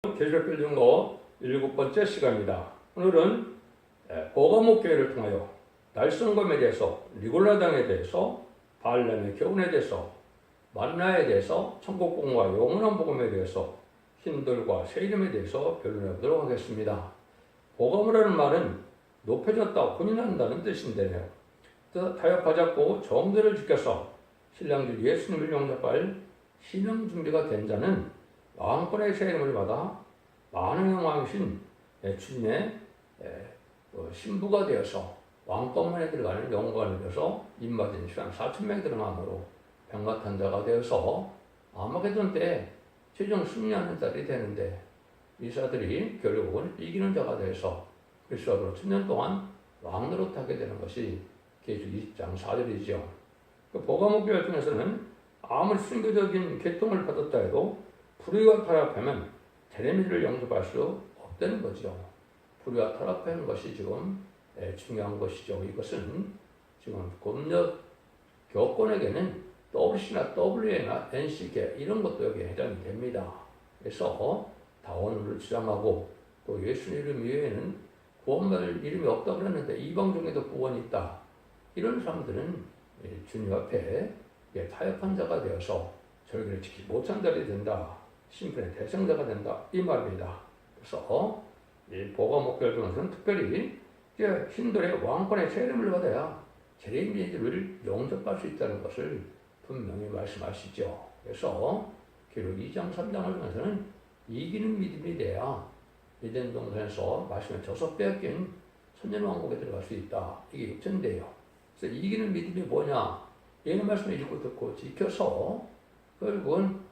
계시록 중로 7번째 시간입니다. 오늘은 보가목교회를 통하여 날성검에 대해서, 니골라당에 대해서, 바알람의 교훈에 대해서, 만나에 대해서, 천국복음과 영원한 복음에 대해서, 흰돌과 새 이름에 대해서 변론해 보도록 하겠습니다. 보감이라는 말은 높여졌다, 혼인한다는 뜻인데요. 타협하잡고 정죄를 지켜서 신랑들 예수님을 영접할 신앙 준비가 된 자는 왕권의 새 이름을 받아 만왕의 왕이신 주님의 신부가 되어서 왕권만에 들어가는 영광이 되어서 입맞은 시간 4,000명이 들어감으로 병맛한 자가 되어서 아마게돈 때 최종 승리하는 자들이 되는데, 이 자들이 결국은 이기는 자가 되어서 그리스도로 1000년 동안 왕노릇하게 되는 것이 계시록 20장 4절이죠. 그 보가목교회 중에서는 아무리 순교적인 계통을 받았다 해도 불의와 타협하면 제레미를 영접할 수 없다는 거죠. 불의와 타협하는 것이 지금 중요한 것이죠. 이것은 지금 법력 교권에게는 WC나 WA나 NCK 이런 것도 여기에 해당이 됩니다. 그래서 다원을 주장하고 또 예수 이름 이외에는 구원받을 이름이 없다고 그랬는데 이방 중에도 구원이 있다. 이런 사람들은 주님 앞에 타협한 자가 되어서 절기를 지키지 못한 자들이 된다. 심판의 대상자가 된다. 이 말입니다. 그래서 이 보가목교회 중에서는 특별히 흰돌의 왕권의 새 이름을 받아야 제레미야를 영접할 수 있다는 것을 분명히 말씀하시죠. 그래서 기록 2장 3장을 통해서는 이기는 믿음이 돼야 에덴 동산에서 말씀에 져서 빼앗긴 천년왕국에 들어갈 수 있다. 이게 육체인데요. 그래서 이기는 믿음이 뭐냐? 예는 말씀을 읽고 듣고 지켜서 결국은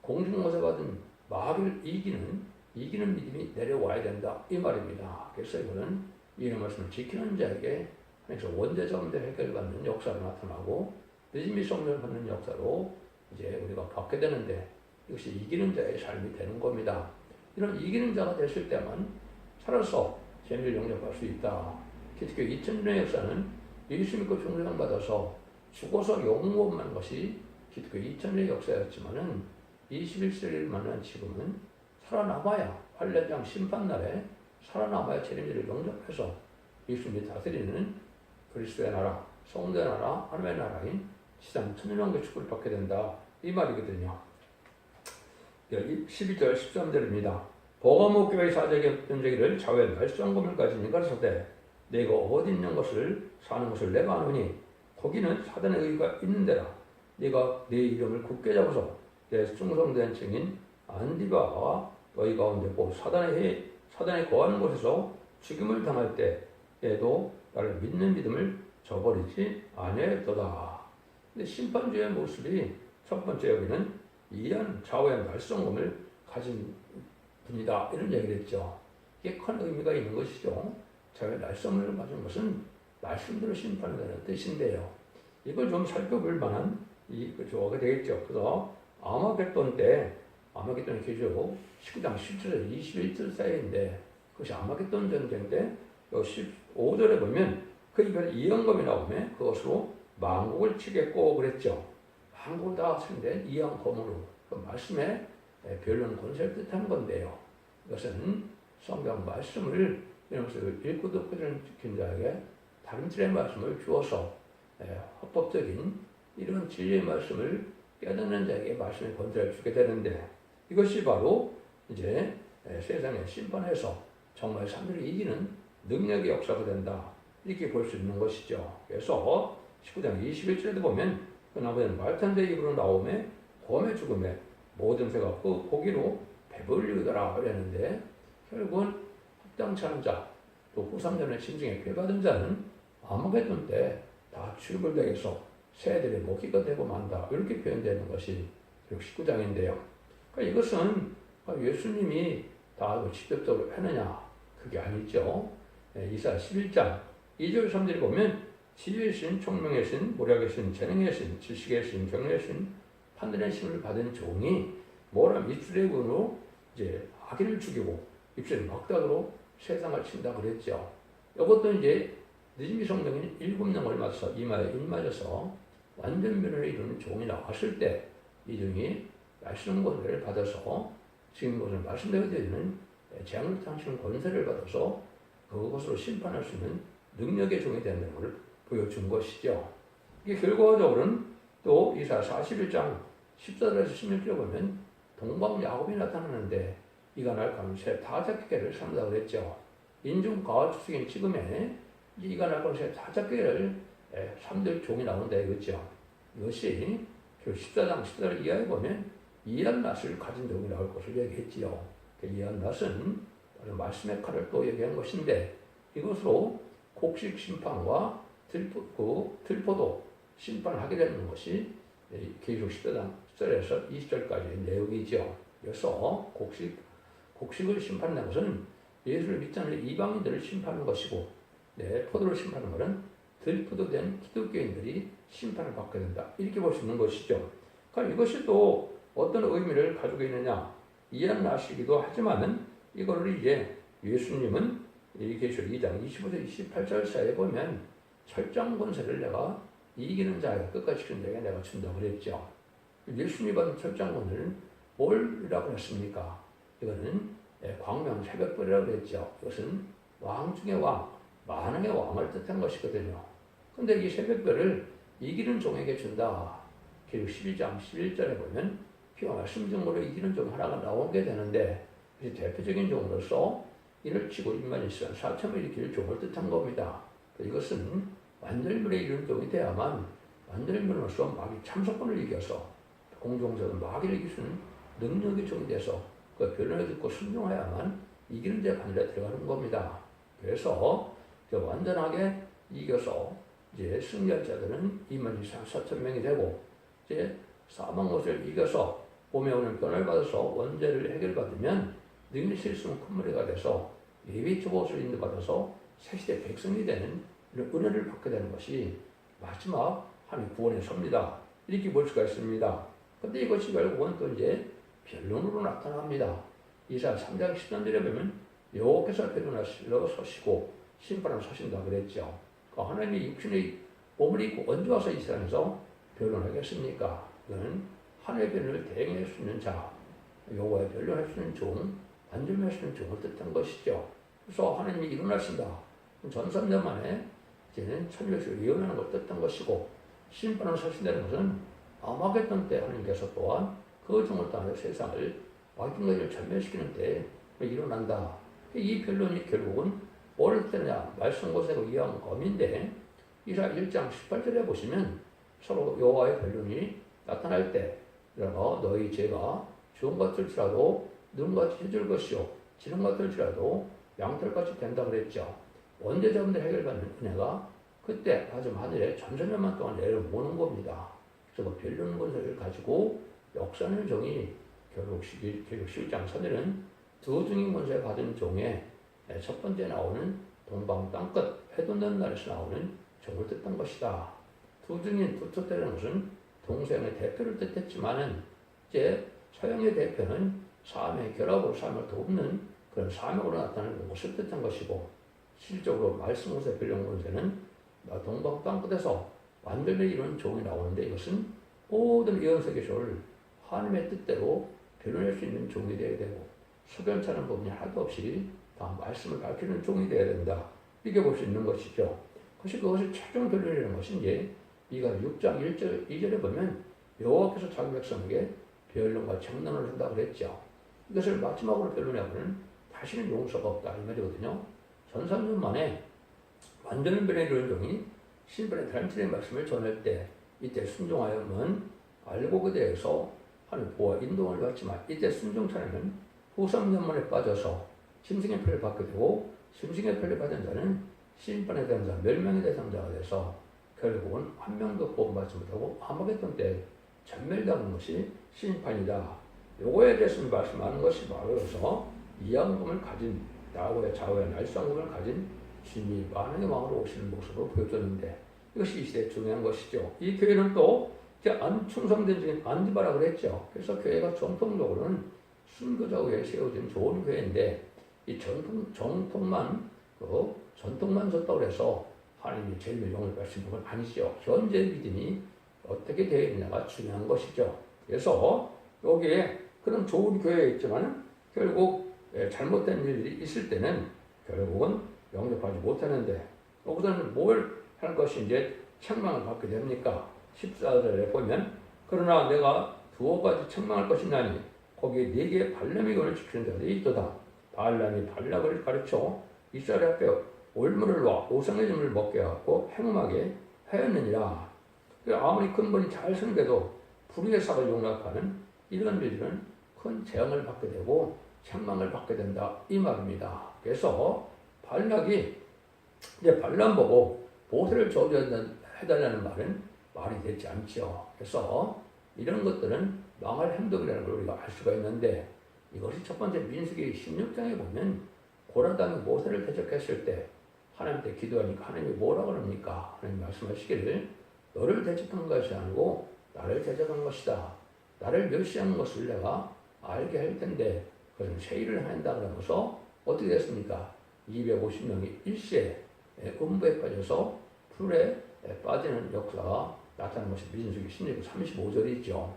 공중모세 받은 마귀를 이기는 믿음이 내려와야 된다. 이 말입니다. 그래서 이거는 예는 말씀을 지키는 자에게 그래서 원죄자문제 해결받는 역사로 나타나고 늦음이 성령을 받는 역사로 이제 우리가 받게 되는데, 이것이 이기는 자의 삶이 되는 겁니다. 이런 이기는 자가 됐을 때만 살아서 재미를 영접할 수 있다. 기독교 2000년의 역사는 예수 믿고 종교상 받아서 죽어서 영원한 것이 기독교 2000년의 역사였지만은 21세기를 만난 지금은 살아남아야 환란장 심판날에 살아남아야 재림제를 영접해서 예수님이 다스리는 그리스도의 나라, 성도의 나라, 하나님의 나라인 지상 천년왕국의 축복을 받게 된다. 이 말이거든요. 12절 13절입니다. 보가목교회 사제에게 변제기를 좌우에 날성검을 가진 이가 가로되 내가 어디 있는 것을 사는 것을 내가 아노니 거기는 사단의 의가 있는 데라. 네가 내 이름을 굳게 잡아서 내 충성된 증인 안디바와 너희 가운데 곧 사단에 거하는 곳에서 죽임을 당할 때에도 나를 믿는 믿음을 저버리지 아니하였도다. 근데 심판주의 모습이 첫 번째 여기는 이한 좌우의 날성검을 가진 분이다. 이런 얘기를 했죠. 이게 큰 의미가 있는 것이죠. 좌우의 날성검을 가진 것은 말씀대로 심판하는 뜻인데요. 이걸 좀 살펴볼 만한 조화가 되겠죠. 그래서 아마겟돈 때, 아마겟돈의 계시록 19장 17절 21절 사이인데, 그것이 아마겟돈 전쟁 때 15절에 보면 그 이별에 이영검이 나오면 그것으로 만국을 치겠고 그랬죠. 만국을 다 치는데 이영검으로 그 말씀에 변론 권세를 뜻하는 건데요. 이것은 성경 말씀을 이러면서 읽고 듣고 지킨 자에게 다른 틀의 말씀을 주어서 합법적인 이런 진리의 말씀을 깨닫는 자에게 말씀의 권세를 주게 되는데, 이것이 바로 이제 세상에 심판해서 정말 사람들을 이기는 능력의 역사가 된다. 이렇게 볼 수 있는 것이죠. 그래서 19장 21절에도 보면 그 나무는 말탄대 입으로 나오매 곰의 죽음에 모든 새가 그 고기로 배불리더라 그랬는데, 결국은 합당치 않은 자, 또 후삼전의 심중에 피받은 자는 아마겟돈 때 다 출불되어서 새들의 먹이가 되고 만다. 이렇게 표현되는 것이 19장인데요. 그러니까 이것은 예수님이 다 직접적으로 했느냐? 그게 아니죠. 이사야 11장 2절 3절에 보면 지혜의 신, 총명의 신, 모략의 신, 재능의 신, 지식의 신, 경외의 신, 판단의 신을 받은 종이 모람 입술의 군으로 이제 아기를 죽이고 입술의 막닥으로 세상을 친다 그랬죠. 이것도 이제 늦음이 성령인 7명을 맞서 이마에 입맞아서 완전 변화를 이루는 종이 나왔을 때 이 종이 말씀 권세를 받아서 지금 것을 말씀드리는 재앙을 당시는 권세를 받아서 그것으로 심판할 수 있는 능력의 종이 된다는 것을 보여준 것이죠. 이게 결과적으로는 또 이사 41장 14절에서 16절에 보면 동방 야곱이 나타나는데 이가 날 가면 새 5개를 산다고 그랬죠. 인중 가와 추석인 지금에 이가 날 가면 새 5개를 삼들 종이 나온다 이거죠. 이것이 14장 14절 이하에 보면 이한낫을 가진 종이 나올 것을 얘기했지요. 이한낫은 말씀의 칼을 또 얘기한 것인데 이것으로 곡식 심판과 들포도 심판하게 되는 것이 계시록 14장 10절에서 20절까지의 내용이죠. 그래서 곡식을 심판하는 것은 예수를 믿지 않는 이방인들을 심판하는 것이고 포도를 심판하는 것은 들포도 된 기독교인들이 심판을 받게 된다. 이렇게 볼 수 있는 것이죠. 그럼 이것이 또 어떤 의미를 가지고 있느냐 이해하시기도 하지만은 이거를 이제 예수님은 이 계시록 2장 25절 28절 사이에 보면 철장 권세를 내가 이기는 자에게 끝까지 지키는 자에게 내가 준다고 그랬죠. 예수님이 받은 철장 권세는 뭘이라고 했습니까? 이거는 광명 새벽별이라고 그랬죠. 이것은 왕 중의 왕, 만왕의 왕을 뜻한 것이거든요. 근데 이 새벽별을 이기는 종에게 준다. 그리고 12장 11절에 보면 피와 말씀 증거로 이기는 종 하나가 나오게 되는데 대표적인 종으로서 이를 치고 임만 있으면 4천을 일으킬 종을 뜻한 겁니다. 이것은 완전일물에 이르는 종이 돼야만 완전일물로서 마귀 참석권을 이겨서 공동적인 마귀를 이길 수 있는 능력의 종이 돼서 그 변론을 듣고 순종해야만 이기는 데 반열에 들어가는 겁니다. 그래서 완전하게 이겨서 이제 승리할 자들은 2만 이상 4천 명이 되고 이제 사망 것을 이겨서 봄에 오는 변을 받아서 원죄를 해결받으면 능히 실수는 큰 무리가 돼서 예비 초보수를 인도받아서 새시대 백성이 되는 이런 은혜를 받게 되는 것이 마지막 하나님의 구원의 섭니다. 이렇게 볼 수가 있습니다. 근데 이것이 결국은 또 이제 변론으로 나타납니다. 이사야 3장 13절에 보면 여호와께서 변론하시러 서시고 심판하러 서신다 그랬죠. 그러니까 하나님이 육신의 몸을 입고 언제 와서 이 세상에서 변론하겠습니까? 이거는 하나님의 변론을 대행할 수 있는 자, 여호와의 변론할 수 있는 종, 완전할 수 있는 종을 뜻한 것이죠. 그래서 하나님이 일어나신다. 전 3년 만에 이제는 천일을 예언하는 걸 뜻한 것이고 심판을 서신다는 것은 아마겟돈 때 하나님께서 또한 그 종을 따라 세상을 마귀를 전멸시키는 때 일어난다. 이 변론이 결국은 뭘 때냐 말씀 고세고 이해한 검인데 이사 1장 18절에 보시면 서로 여호와의 변론이 나타날 때 너희 죄가 주홍 같을지라도 눈같이 해줄 것이요 지름 같을지라도 양털같이 된다 그랬죠. 원죄자분들 해결받는 은혜가 그때 아주 하늘에 전천년만 동안 내려오는 겁니다. 그래서 그 변론 권세를 가지고 역사하는 종이 결국 11장 3절은 두 중인 권세 받은 종의 첫 번째 나오는 동방 땅끝 해돋는 날에서 나오는 종을 뜻한 것이다. 두 중인 두터대라는 것은 동서양의 대표를 뜻했지만은 이제 서양의 대표는 사명의 결합으로 사명을 돕는 그런 사명으로 나타나는 것을 뜻한 것이고 실질적으로 말씀 권세 변론 권세는 동방 땅끝에서 완전히 이루는 종이 나오는데 이것은 모든 예언서 계시를 하나님의 뜻대로 변론할 수 있는 종이 되어야 되고 소변찮은 부분이 하나도 없이 다 말씀을 밝히는 종이 되어야 된다. 이렇게 볼 수 있는 것이죠. 그것을 최종 변론이라는 것이 이제 이가 6장 1절 2절에 보면 여호와께서 자기 백성에게 변론과 정론을 한다고 그랬죠. 이것을 마지막으로 변론해보면 다시는 용서가 없다 이 말이거든요. 전산년 만에 완전한 변론에 이르는 종이 신분의 단체의 말씀을 전할 때 이때 순종하여면 알고 그대에서 하는 보호와 인도를 받지만 이때 순종치 않으면 후삼년만에 빠져서 심승의 표를 받게 되고 심승의 표를 받은 자는 심판의 대상자, 멸망의 대상자가 돼서 결국은 한 명도 구원받지 못하고 아마겟돈 때 전멸당하는 것이 심판이다. 요거에 대해서 말씀하는 것이 바로 여기서 이양금을 가진 야곱의 좌우의 날쌍금을 가진 주님이 만왕의 왕으로 오시는 모습으로 보여줬는데 이것이 이 시대에 중요한 것이죠. 이 교회는 또 충성된 중에 안디바라 그랬죠. 그래서 교회가 정통적으로는 순교자 후에 세워진 좋은 교회인데 이 전통만 줬다고 해서 하나님이 제일 영을 받으시는 건 아니죠. 현재 믿음이 어떻게 되어 있느냐가 중요한 것이죠. 그래서 여기에 그런 좋은 교회에 있지만 결국 잘못된 일이 있을 때는 결국은 영접하지 못하는데 여기서는 뭘 할 것이 이제 책망을 받게 됩니까? 14절에 보면 그러나 내가 두어 가지 책망할 것이냐니 거기에 네게 발람의 권을 지키는 자가 있도다. 발람이 발락을 가르쳐 이스라엘 앞에 올무를 와 오상의 점을 먹게 하고 행음하게 하였느니라. 아무리 근본이 잘 서는데도 불의의 삭을 용납하는 이런 일들은 큰 재앙을 받게 되고 책망을 받게 된다 이 말입니다. 그래서 발락이 이제 발람 보고 모세를 저주해달라는 말은 말이 되지 않죠. 그래서 이런 것들은 망할 행동이라는 걸 우리가 알 수가 있는데 이것이 첫 번째 민수기 16장에 보면 고라당이 모세를 대적했을 때 하나님께 기도하니까 하나님이 뭐라 그럽니까? 하나님 말씀하시기를 너를 대적한 것이 아니고 나를 대적한 것이다. 나를 멸시하는 것을 내가 알게 할 텐데 그것은 세일을 한다 그러면서 어떻게 됐습니까? 250명이 일시에 음부에 빠져서 풀에 빠지는 역사가 나타나는 것이 민수기 16장 35절이죠.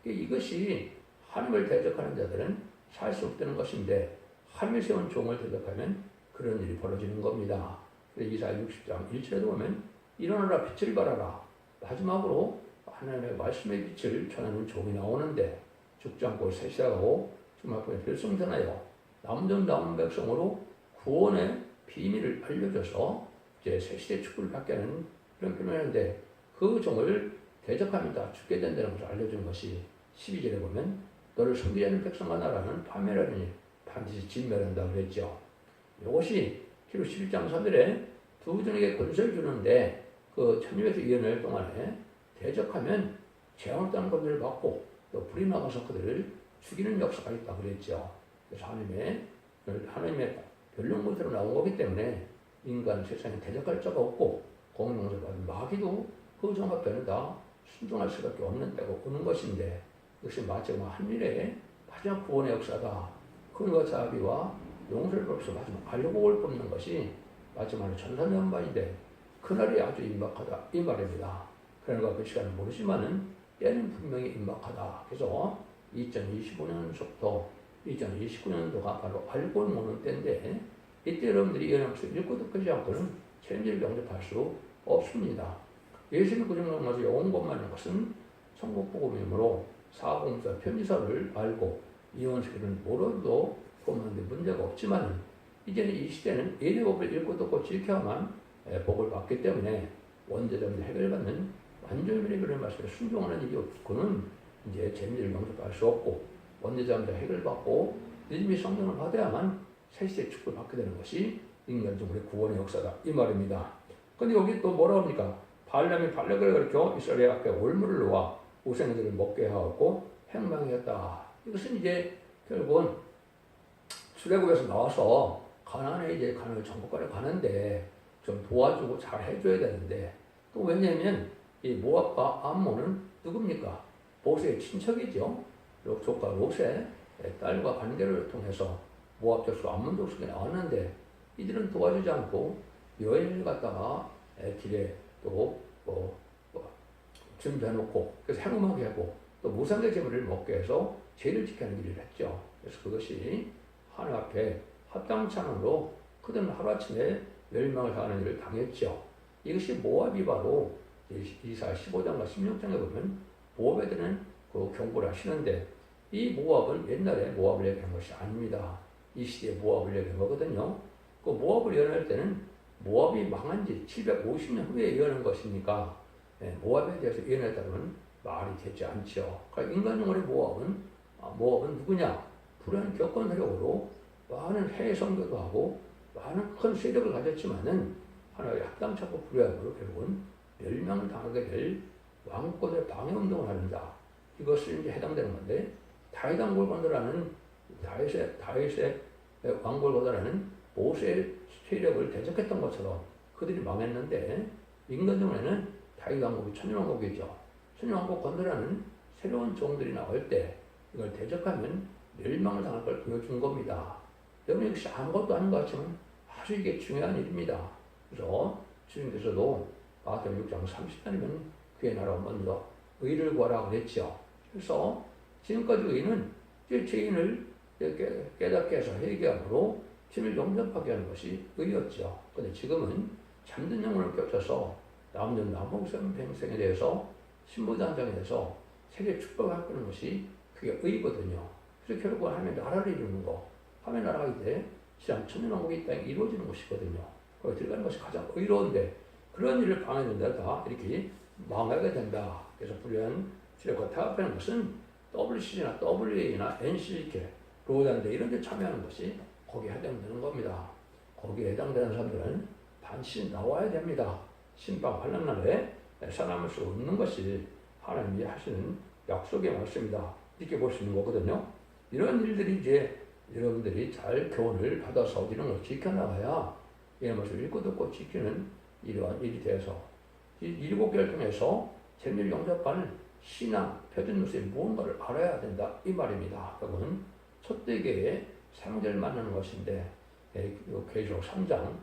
이것이 하나님을 대적하는 자들은 살 수 없다는 것인데 하나님이 세운 종을 대적하면 그런 일이 벌어지는 겁니다. 이사야 60장 1절에도 보면 일어나라 빛을 발하라. 마지막으로 하나님의 말씀의 빛을 전하는 종이 나오는데 죽지 않고 세시하고 지금 앞에 별성전하여 남전 남은 백성으로 구원의 비밀을 알려줘서 이제 새시대 축복을 받게 하는 그런 표현인데 그 종을 대적하면 다 죽게 된다는 것을 알려주는 것이 12절에 보면 너를 섬기지 않는 백성과 나라는 파멸하니 반드시 진멸한다 그랬죠. 이것이 기록 11장 3절에 두 종에게 권세를 주는데 그 1200에서 200년 동안에 대적하면 재앙을 따는 권세를 받고 또 불이 나가서 그들을 죽이는 역사가 있다 그랬죠. 그래서 하나님의 변론문서로 나온 거기 때문에 인간 세상에 대적할 자가 없고 공동체를 받은 마귀도 그 종 앞에는 다 순종할 수밖에 없는 때가 오는 것인데 역시 마지막 한일의 마지막 구원의 역사가 큰과 자비와 용서를 벌써 마지막 알복을 뽑는 것이 마지막에 천사년반인데 그날이 아주 임박하다 이 말입니다. 그날과 그 시간은 모르지만은 때는 분명히 임박하다. 그래서 2025년부터 2029년도가 바로 알고 모는 때인데 이때 여러분들이 예언하면서 읽고 듣지 않고는 천지를 영접할 수 없습니다. 예수님 그중에 가서 영원 것만인 것은 천국복음이므로 사공사 편지서를 알고 이혼시키는 모르도 보는데 문제가 없지만 이제는 이 시대는 예리법을 읽고 듣고 지켜야만 복을 받기 때문에 원죄점을 해결받는 완전히 그런 말씀에 순종하는 일이 없고는 이제 재미를 영접할 수 없고 원죄점을 해결받고 믿음이 성령을 받아야만 새시대 축복을 받게 되는 것이 인간적으로 구원의 역사다 이 말입니다. 근데 여기 또 뭐라 합니까? 발람이 발락을 가르쳐 이스라엘 앞에 올무를 놓아 우상들을 먹게 하고 행방했다. 이것은 이제 결국은 출애굽에서 나와서 가나안에 이제 가나안 정복하러 가는데 좀 도와주고 잘 해줘야 되는데 또 왜냐하면 이 모압과 암몬은 누굽니까? 모세의 친척이죠. 조카 롯의 딸과 관계를 통해서 모압 족속 암몬 족속이 나왔는데 이들은 도와주지 않고 여인을 갖다가 길에 또 준비해놓고 그래서 행음하게 하고 또 무상의 제물을 먹게 해서 죄를 지키는 일을 했죠. 그래서 그것이 하나님 앞에 합당치 않음으로 그들은 하루아침에 멸망을 당하는 일을 당했죠. 이것이 모압이 바로 이사야 15장과 16장에 보면 모압에 대한 그 경고를 하시는데 이 모압은 옛날에 모압을 얘기한 것이 아닙니다. 이 시대에 모압을 얘기한 거거든요. 그 모압을 예언할 때는 모압이 망한 지 750년 후에 예언한 것이니까 모압에 대해서 예언했다면 말이 되지 않죠. 그러니까 인간용어의 모압은 누구냐? 불안 겪은 세력으로 많은 해외 선교도 하고 많은 큰 세력을 가졌지만은 하나의 합당치 않고 불의함으로 결국은 멸망을 당하게 될 왕권의 방해운동을 하는 자. 이것을 이제 해당되는 건데 다윗 왕국을 건설하는 다윗의 왕국을 건설하는 모세의 세력을 대적했던 것처럼 그들이 망했는데 인간적으로는 다윗 왕국이 천년왕국이죠. 천년왕국 건설하는 새로운 종들이 나올 때 이걸 대적하면 멸망을 당할 걸 보여준 겁니다. 여러분 이것이 아무것도 아닌 것 같지만 아주 이게 중요한 일입니다. 그래서 주님께서도 마태복음 6장 30절이면 그의 나라와 먼저 의를 구하라 그랬죠. 그래서 지금까지 의는 이제 죄인을 깨닫게 해서 회개함으로 죄를 용납하게 하는 것이 의였죠. 그런데 지금은 잠든 영혼을 껴쳐서 남는 남봉성 평생에 대해서 신부단장에 대해서 세계 축복을 하는 것이 그게 의거든요. 그래서 결국 하나님의 나라를 이루는 거, 하나님의 나라가 이제 지상 천년왕국이 이 땅에 이루어지는 것이거든요. 거기 들어가는 것이 가장 의로운데 그런 일을 방해하는 데다 이렇게 망하게 된다. 그래서 불의한 세력과 타협하는 것은 WCG나 WA나 NCK, 로단대 이런 데 참여하는 것이 거기에 해당되는 겁니다. 거기에 해당되는 사람들은 반드시 나와야 됩니다. 심판 환난 날에 살아남을 수 없는 것이 하나님이 하시는 약속의 말씀이다. 이렇게 볼 수 있는 거거든요. 이런 일들이 이제 여러분들이 잘 교훈을 받아서 이런 걸 지켜나가야 이 말씀을 읽고 듣고 지키는 이러한 일이 돼서 이 7개를 통해서 재미를 영접하는 신앙, 표준으로서의 무언가를 알아야 된다. 이 말입니다. 여러분, 첫대교의 상제를 만나는 것인데 계시록 3장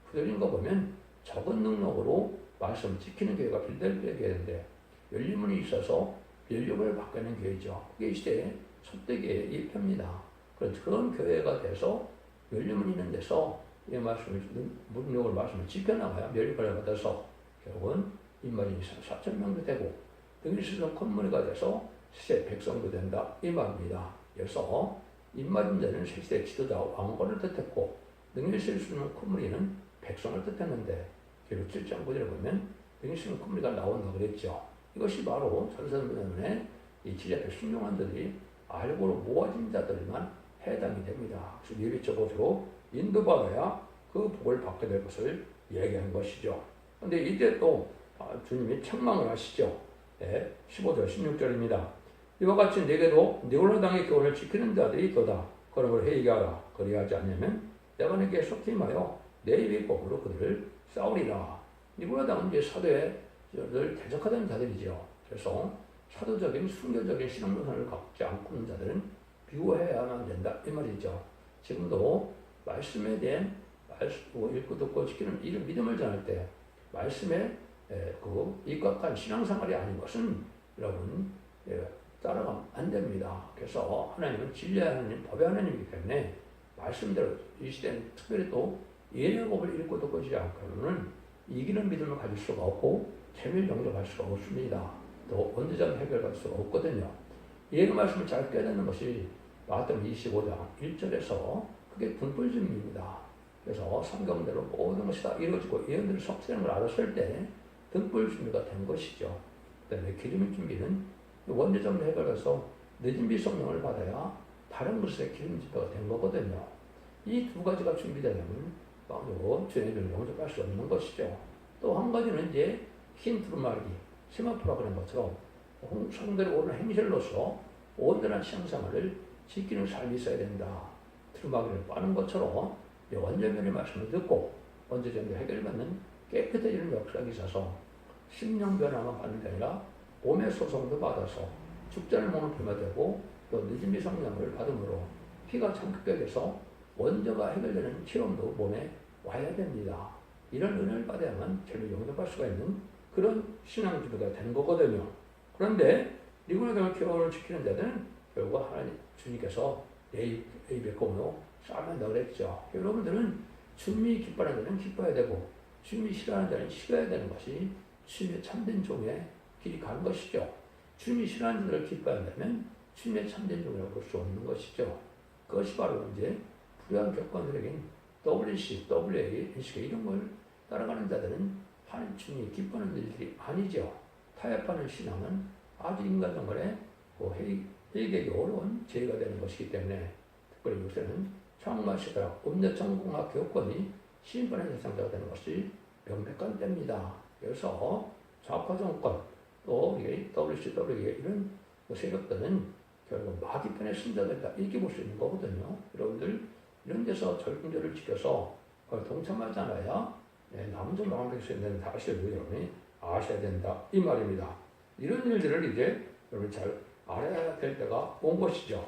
후들린 거 보면 적은 능력으로 말씀 지키는 교회가 빌델교회 교회인데 열리문이 있어서 연력을 바꾸는 교회죠. 그게 이 시대의 첫대교의 일표입니다. 그런 교회가 돼서 열리문이 있는 데서 이 말씀을 능력을 말씀을 지켜나가야 멸류관을 받아서 결국은 인마진이 4,000명도 되고 등일시선 콧물이가 돼서 시대 백성도 된다. 이 말입니다. 그래서 인마진자는 시대 지도자 왕권을 뜻했고 능일시선 콧물이는 백성을 뜻했는데 기록 7장 9절에 보면 능일시선 콧물이가 나온다고 그랬죠. 이것이 바로 전선문의 이 지자체 순종한들이 알고로 모아진 자들만 해당이 됩니다. 그래서 예비적으로 인도받아야 그 복을 받게 될 것을 얘기한 것이죠. 그런데 이제 또 주님이 책망을 하시죠. 15절, 16절입니다. 이와 같이 내게도 니골라당의 교훈을 지키는 자들이 있도다. 그런 걸 회개하라. 그리하지 않으면 내가 내게 속히 임하여 내 입의 법으로 그들을 싸우리라. 니골라당은 이제 사도를 대적하던 자들이죠. 그래서 사도적인 순교적인 신앙노선을 갖지 않고 있는 자들은 비호해야만 된다. 이 말이죠. 지금도 말씀에 대한 읽고 듣고 지키는 이런 믿음을 전할 때 말씀에 입각한 신앙생활이 아닌 것은 여러분 따라가면 안 됩니다. 그래서 하나님은 진리의 하나님, 법의 하나님이기 때문에 말씀대로 이 시대는 특별히 또 예언의 법을 읽고 듣고 지지 않고는 이기는 믿음을 가질 수가 없고 재미를 영접할 수가 없습니다. 또 언제적 해결할 수가 없거든요. 예언의 말씀을 잘 깨닫는 것이 마태복음 25장 1절에서 그게 등불준비입니다. 그래서 성경대로 모든 것이 다 이루어지고 예언들을 성취하는 걸 알았을 때 등불준비가 된 것이죠. 그다음에 기름의 준비는 원죄점을 해결해서 늦은 비 성령을 받아야 다른 것의 기름 준비가 된 거거든요. 이 두 가지가 준비되려면 바로 주의 은혜를 영접할 수 없는 것이죠. 또 한 가지는 이제 흰 두루마리, 세마포라 그런 것처럼 성도의 옳은 행실로서 온전한 신앙생활을 지키는 삶이 있어야 된다. 두루마리를 빠는 것처럼 원죄면의 말씀을 듣고 원죄점의 해결받는 깨끗해지는 역사가 있어서 심령 변화만 받는 게 아니라 몸의 소송도 받아서 죽전을 먹는 피가 되고 또 늦은 비 성령을 받음으로 피가 참게 돼서 원죄가 해결되는 체험도 몸에 와야 됩니다. 이런 은혜를 받아야만 죄를 용납할 수가 있는 그런 신앙 지도가 되는 거거든요. 그런데 니고라당의 교훈을 지키는 자들은 결국 하나님 주님께서 내 입에 껌으로 싸맨다고 그랬죠. 여러분들은 주님이 기뻐하는 자는 기뻐해야 되고 주님이 싫어하는 자는 싫어해야 되는 것이 주님의 참된 종의 길이 가는 것이죠. 주님이 싫어하는 자들을 기뻐한다면 주님의 참된 종이라고 볼 수 없는 것이죠. 그것이 바로 이제 불의한 격관들에겐 WC, WA, NCK 이런 걸 따라가는 자들은 하나님 주님이 기뻐하는 일들이 아니죠. 타협하는 신앙은 아주 인간정간에 회개하기 어려운 죄가 되는 것이기 때문에 특별히 요새는 청마시라 음녀천공학 교권이 심판의 대상자가 되는 것이 명백한 때입니다. 그래서 좌파정권 또 WC, WA 이런 세력들은 결국 마귀편의 승자들이다 이렇게 볼 수 있는 거거든요. 여러분들 이런 데서 절충절을 지켜서 동참하지 않아야 남은 좀 망할 수 있는 사실을 여러분이 아셔야 된다 이 말입니다. 이런 일들을 이제 여러분이 잘 알아야 될 때가 온 것이죠.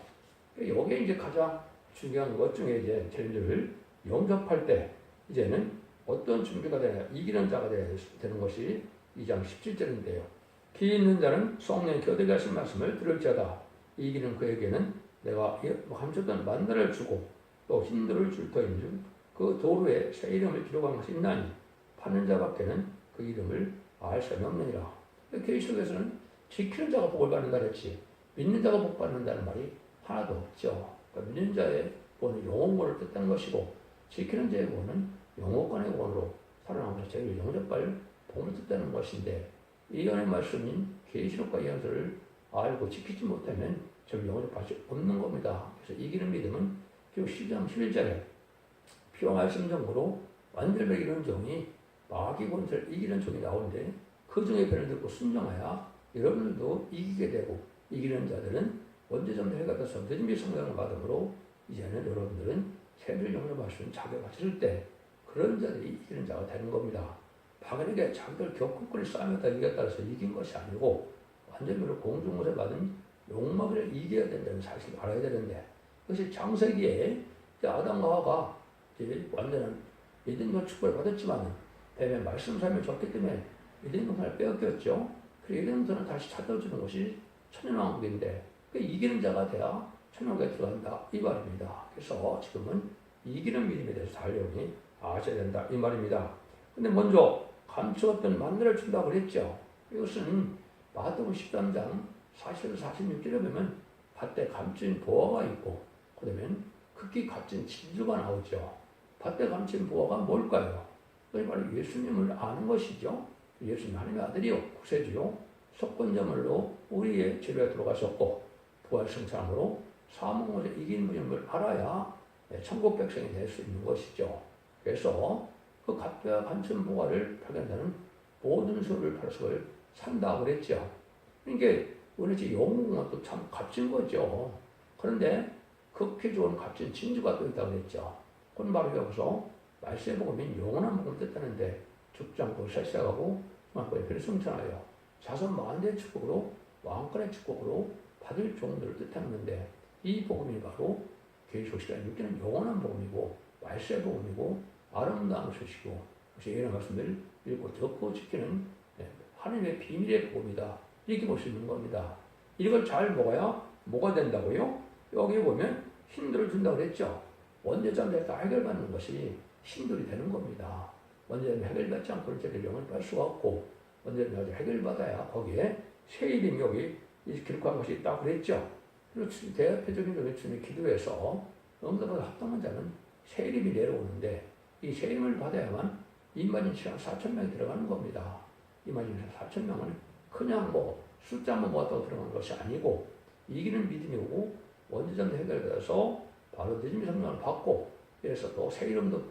여기에 이제 가장 중요한 것 중에 이제 죄를 용접할 때 이제는 어떤 준비가 되냐 이기는 자가 되는 것이 2장 17절인데요. 기 있는 자는 성령 교대가 하신 말씀을 들을지어다. 이기는 그에게는 내가 감췄던 만나를 주고 또 힘들을 줄 터인즉 그 도루에 새 이름을 기록한 것이 있나니 파는 자밖에는 그 이름을 알 사람이 없느니라. 계시록에서는 지키는 자가 복을 받는다 그랬지 믿는 자가 복 받는다는 말이 하나도 없죠. 그러니까 믿는 자의 복은 영혼권을 뜻하는 것이고 지키는 자의 복은 영혼권의 복으로 살아남아서 자기를 영접할 복을 뜻하는 것인데 이 연의 말씀인 계시록과 예언서를 알고 지키지 못하면 저를 영접할 수 없는 겁니다. 그래서 이기는 믿음은 결국 10장 11절에 피와 말씀 정도로 완전히 이기는 종이 마귀 권세를 이기는 종이 나오는데 그 종의 편을 듣고 순종하여 여러분들도 이기게 되고 이기는 자들은 언제쯤 해가 떠서 늦은비 성령을 받음으로 이제는 여러분들은 새를 영접할 수 있는 자격을 가졌을 때 그런 자들이 이기는 자가 되는 겁니다. 박은에게 자기들 격국권을 쌓으면서 이겼다 해서 이긴 것이 아니고 완전히 공중못에 받은 욕망을 이겨야 된다는 사실을 알아야 되는데 그것이 창세기에 아담과 하와가 이제 완전한 에덴 축복을 받았지만 대면 말씀 삶을 줬기 때문에 에덴 동산을 빼앗겼죠. 그래서 에덴 동산을 다시 찾아주는 것이 천연왕국인데 그 이기는 자가 돼야 천연왕국에 들어간다 이 말입니다. 그래서 지금은 이기는 믿음에 대해서 달려오니 아셔야 된다 이 말입니다. 근데 먼저 감추었던 만나를 준다고 그랬죠. 이것은 마태복음 13장 40에서 46절에 보면 밭에 감춘 보화가 있고 그러면 극히 값진 진주가 나오죠. 밭에 감춘 보화가 뭘까요? 그게 바로 예수님을 아는 것이죠. 예수님 하나님의 아들이요 구세주요 속건제물로 우리의 죄를 들어가셨고 부활승천함으로 사망을 이긴 분임을 알아야 천국 백성이 될 수 있는 것이죠. 그래서 그 값과 감춘 보화를 발견하는 모든 소를 팔아서 산다고 그랬죠. 그러니까 우리 집 영웅은 참 값진 거죠. 그런데 극히 좋은 값진 진주가 또 있다고 그랬죠. 그건 바로 여기서 말세의 복음인 영원한 복음을 뜻하는데 죽지 않고 살아가고 만권의 별승천하여 자손 만대의 축복으로 왕권의 축복으로 받을 종들을 뜻하는 건데 이 복음이 바로 계시록 6장는 영원한 복음이고 말세의 복음이고 아름다운 소식이고 그래서 이런 말씀을 읽고 듣고 지키는 하나님의 비밀의 복음이다 이렇게 볼 수 있는 겁니다. 이걸 잘 먹어야 뭐가 된다고요? 여기 보면 힘들을 준다고 그랬죠. 원죄자들에서 해결받는 것이 힘들이 되는 겁니다. 원죄자는 해결받지 않고는 제대로 영을 받을 수가 없고 원죄자는 해결받아야 거기에 새 이름이 여기 기록한 것이 있다고 그랬죠. 그리고 대표적인 점이 주님의 기도에서 응답받아 합당한 자는 새 이름이 내려오는데 이 새 이름을 받아야만 임마진 시간 4,000명이 들어가는 겁니다. 임마진 시간 4,000명은 그냥 숫자만 모았다고 들어가는 것이 아니고 이기는 믿음이 오고 원죄자도 해결돼서 바로 늦은비 성령을 받고 그래서 또 새 이름도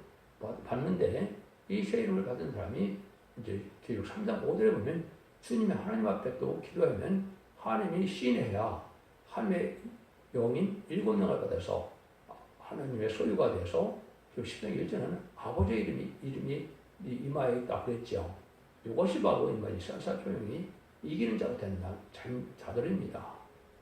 받는데 이 새 이름을 받은 사람이 이제 기록 3장 5절에 보면 주님의 하나님 앞에 또 기도하면 하나님이 시인해야 하나님의 영인 7명을 받아서 하나님의 소유가 돼서 10장 1절에는 아버지의 이름이 이마에 있다 그랬죠. 이것이 바로 이마지 산사표명이 이기는 자가 된다 자들입니다.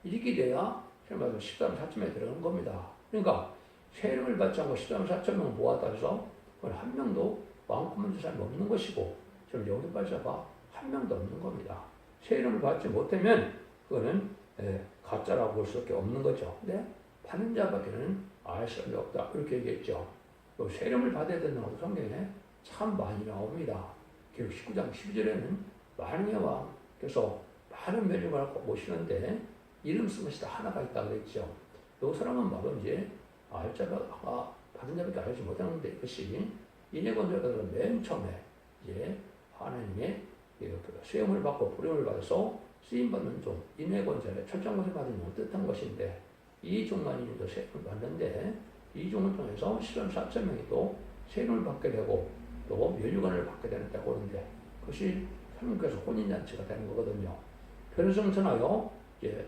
이렇게 돼야 설마 13, 4천명에 들어가는 겁니다. 그러니까 새 이름을 받지 않고 13, 4천명을 모았다 해서 한 명도 마음껏 줄 사람이 없는 것이고 지금 영접할 자가 한 명도 없는 겁니다. 새 이름을 받지 못하면 그거는 가짜라고 볼 수밖에 없는 거죠. 근데 받는 자밖에는 알 사람이 없다 이렇게 얘기했죠. 새 이름을 받아야 된다고 성경에 참 많이 나옵니다. 기록 19장 12절에는 만왕의 왕께서 많은 멸류관을 모시는데 이름 쓴 것이 다 하나가 있다고 그랬죠. 이 사람은 바로 이제 알자가 받은 자밖에 알지 못하는데 이것이 인해권자들은 맨 처음에 이제 하나님의 수염을 받고 부름을 받아서 쓰임받는 종, 인해권자의 철장것을 받은 종을 뜻한 것인데 이 종만이 이제 세임을 받는데 이 종을 통해서 10만 4천 명이 또 세임을 받게 되고 또 멸류관을 받게 되는다고 하는데 그것이 하나님께서 혼인잔치가 되는 거거든요. 변성천하여 이제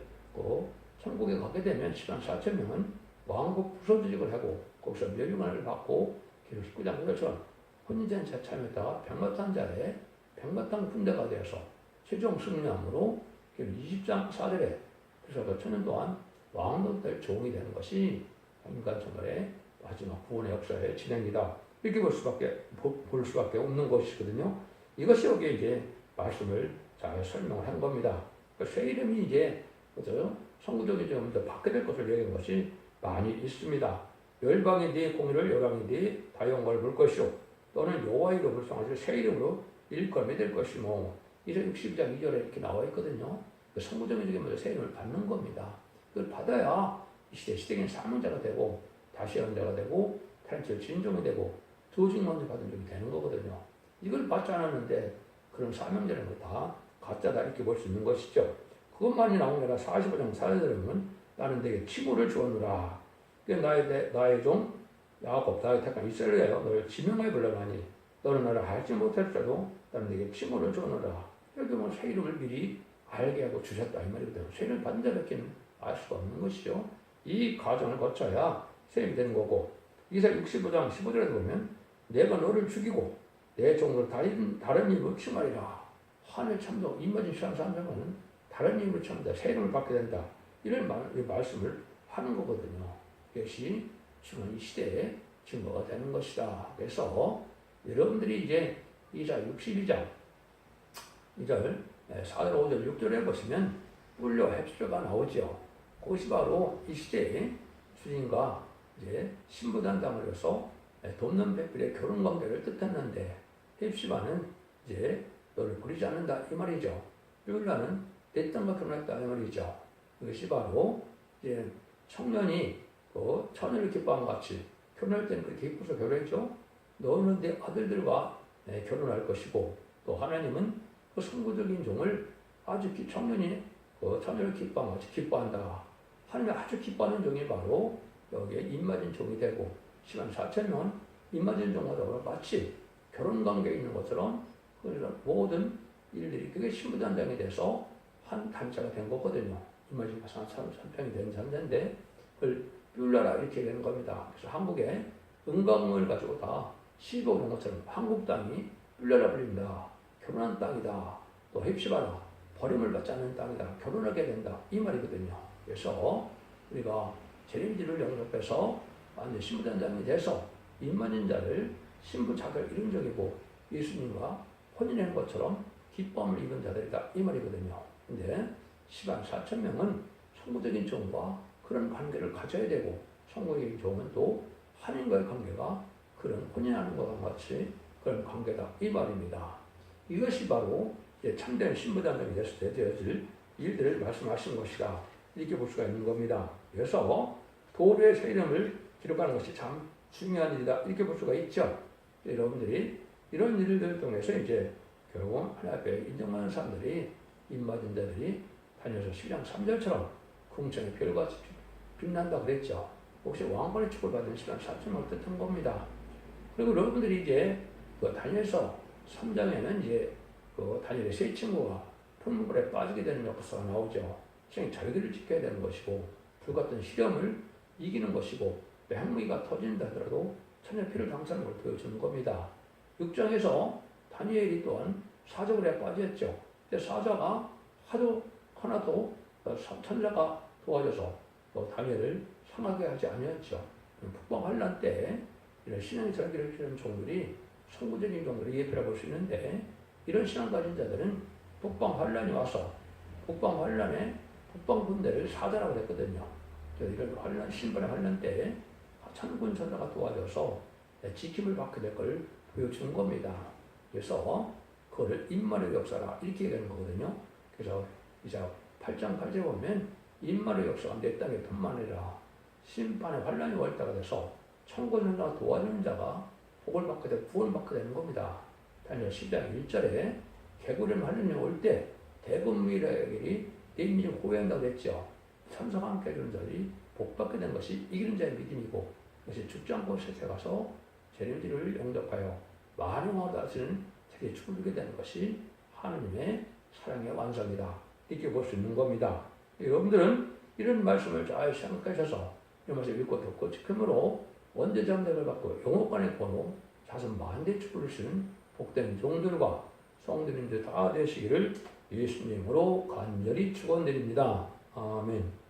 천국에 가게 되면 10만 4천 명은 왕국 부서지직을 하고 거기서 멸류관을 받고 기록 19장 9절처럼 혼인잔치에 참여했다가 백마탄 자에 백마탄 군대가 되어서 최종 승리함으로 기록 20장 4절에 그래서 천년 동안 왕도 될 종이 되는 것이 인간 생활의 마지막 구원의 역사의 진행이다. 이렇게 볼 수밖에 없는 것이거든요. 이것이 여기에 이제 말씀을 잘 설명을 한 겁니다. 새 이름이 이제 그죠? 성구적인 점을 받게 될 것을 얘기한 것이 많이 있습니다. 열방이 네 공의를 열왕이 네 다영광을 볼 것이요 또는 여호와 이름을 성하시고 새 이름으로 일컬음이 될 것이모. 이제 62장 2절에 이렇게 나와 있거든요. 그 성구적인 점이 먼저 새 이름을 받는 겁니다. 그걸 받아야 이 시대적인 사명자가 되고 다시 연자가 되고 탈출 진종이 되고 조직 먼저 받은 적이 되는 거거든요. 이걸 받지 않았는데 그런 사명자라는 거 다 가짜다 이렇게 볼 수 있는 것이죠. 그것만이 나온 게 아니라 45장 4절에 보면 나는 내게 칭호를 주었노라. 나의 종 야곱 나의 택한 이스라엘이여 너를 지명하여 불러나니 너는 나를 알지 못할지라도 나는 내게 칭호를 주었노라. 여기 보면 새 이름을 미리 알게 하고 주셨다 이 말이거든요. 새 이름을 받은 자밖에 알 수가 없는 것이죠. 이 과정을 거쳐야 새 이름이 되는 거고 이사 65장 15절에 보면 내가 너를 죽이고 내 종으로 다른 이름을 칭하리라. 하늘 참도 임마진 시한 사람은 다른 이름을 칭한다. 새 이름을 받게 된다. 이런 말씀을 하는 거거든요. 이것이 지금 이 시대에 증거가 되는 것이다. 그래서 여러분들이 이제 이사 62장 2절 4절 5절 6절에 보시면 뿔려 헵스가 나오죠. 그것이 바로 이 시대의 주님과 이제 신부단당으로서 돕는 백필의 결혼 관계를 뜻했는데 헵시바는 이제 너를 버리지 않는다 이 말이죠. 뿔라는 내 땅과 결혼했다 이 말이죠. 그것이 바로 이제 청년이 그 처녀를 기뻐한 같이 결혼할 때는 그렇게 기뻐서 결혼했죠. 너는 내 아들들과 결혼할 것이고 또 하나님은 그 성부적인 종을 아주 청년이 그 처녀를 기뻐한 같이 기뻐한다. 하나님이 아주 기뻐하는 종이 바로 여기에 입맞은 종이 되고 시간 4,000명은 입맞은 종하다 마치 결혼관계에 있는 것처럼 모든 일들이 그게 신부단장이 돼서 한 단체가 된 거거든요. 입맞은 3,000평이 된 단체인데 그걸 뷸라라 이렇게 되는 겁니다. 그래서 한국에 은광을 가지고 다 시도하는 것처럼 한국 땅이 뷸라라 불린다. 결혼한 땅이다. 또 헵시바라 버림을 받지 않는 땅이다. 결혼하게 된다. 이 말이거든요. 그래서 우리가 재림지를 영접해서 완전 신부단장이 돼서 입맞은 자를 신부 자격 이름적이고 예수님과 혼인한 것처럼 기쁨을 입은 자들이다. 이 말이거든요. 근데 시간 4,000명은 성부적인 종과 그런 관계를 가져야 되고 성부적인 종은 또 하나님과의 관계가 그런 혼인하는 것과 같이 그런 관계다. 이 말입니다. 이것이 바로 참된 신부단장이 됐을 때 되어질 일들을 말씀하신 것이다. 이렇게 볼 수가 있는 겁니다. 그래서 도로의 새 이름을 기록하는 것이 참 중요한 일이다. 이렇게 볼 수가 있죠. 여러분들이 이런 일들을 통해서 이제 결국 하나님 앞에 인정하는 사람들이 입맞은 자들이 다녀서 10장 3절처럼 궁창의 별같이 빛난다 그랬죠. 혹시 왕권의 축을 받은 시간 4천을 뜻한 겁니다. 그리고 여러분들이 이제 그 다니엘서 3장에는 이제 그 다니엘의 세 친구가 풀물에 빠지게 되는 역사가 나오죠. 자기들을 지켜야 되는 것이고 불같은 시련을 이기는 것이고 핵무기가 터진다 하더라도 천의 피를 당사하는 걸 보여주는 겁니다. 6장에서 다니엘이 또한 사자굴에 빠졌죠. 근데 사자가 하나도 천사가 도와줘서 또 다니엘을 상하게 하지 아니었죠. 북방 환란 때 이런 신앙의 절기를 피우는 종들이 성구적인 종들이 예표라 볼 수 있는데 이런 신앙 가진 자들은 북방 환란이 와서 북방 환란에 북방 군대를 사자라고 했거든요. 이런 환란 신발의 환란 때 천군 천사가 도와줘서 지킴을 받게 될 걸 보여주는 겁니다. 그래서 그거를 인마의 역사라 이렇게 되는 거거든요. 그래서 이제 8장 8절에 보면 인마의 역사가 내 땅에 뿐만 아니라 심판의 환란이 올 때가 돼서 천군 천사가 도와주는 자가 복을 받게 되고 구원을 받게 되는 겁니다. 다니엘 10장 1절에 개구리는 환란이 올 때 대금미라에게 내 민족을 호위한다고 했죠. 천사가 함께 해주는 자들이 복받게 된 것이 이기는 자의 믿음이고 그것이 죽지 않고 세세 가서 재림지를 영접하여 만용하다 하시는 자기의 축을 주게 되는 것이 하느님의 사랑의 완성이다. 이렇게 볼 수 있는 겁니다. 여러분들은 이런 말씀을 잘 생각하셔서 이 말씀 읽고 듣고 지킴으로 원대장대를 받고 영업관의 권호 자손 만대 축을 주시는 복된 종들과 성도님들 다 되시기를 예수님으로 간절히 축원드립니다. 아멘.